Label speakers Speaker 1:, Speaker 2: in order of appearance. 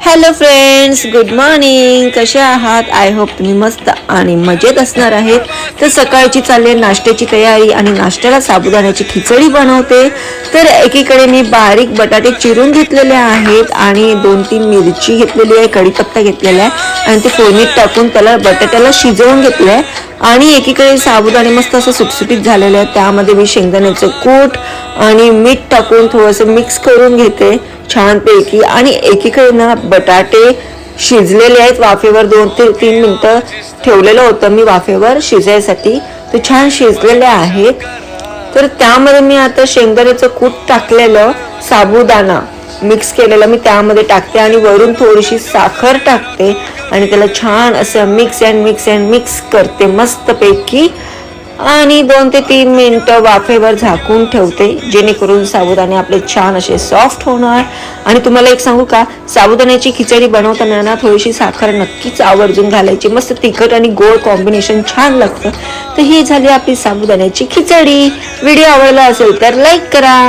Speaker 1: Hello friends, good morning. कसे आहात? I hope तुम्ही मस्त आणि मजेत असणार आहेत. तर सकाळची चालली नाश्त्याची तयारी आणि नाश्त्याला साबुदाण्याची खिचडी बनवते. तर एकीकडे मी बारीक बटाटे चिरून घेतलेले आहेत आणि 2-3 मिरची घेतलेली आहे, कढीपत्ता घेतलेला आहे आणि ते फोडणीत टाकून त्याला बटाट्याला शिजवून घेतलं आहे. आणि एकीकडे साबुदाणे मस्त असं सुटसुटीत झालेले आहेत. त्यामध्ये मी शेंगदाण्याचं कूट आणि मीठ टाकून थोडंसं मिक्स करून घेते छानपैकी. आणि एकीकडे ना बटाटे शिजलेले आहेत, वाफेवर 2 ते 3 मिनिटं ठेवलेलं होतं मी वाफेवर शिजायसाठी. ते छान शिजलेले आहेत. तर त्यामध्ये मी आता शेंगदाण्याचं कूट टाकलेलं साबुदाणा मिक्स केलेलं मी त्यामध्ये टाकते आणि वरून थोडीशी साखर टाकते आणि त्याला छान असं मिक्स अँड मिक्स करते मस्तपैकी. आणि 2 ते 3 मिनिटं वाफेवर झाकून ठेवते जेणेकरून साबुदाणे आपले छान असे सॉफ्ट होणार. आणि तुम्हाला एक सांगू का, साबुदाण्याची खिचडी बनवताना ना थोडीशी साखर नक्कीच आवर्जून घालायची. मस्त तिखट आणि गोड कॉम्बिनेशन छान लागतं. तर ही झाली आपली साबुदाण्याची खिचडी. व्हिडिओ आवडला असेल तर लाईक करा.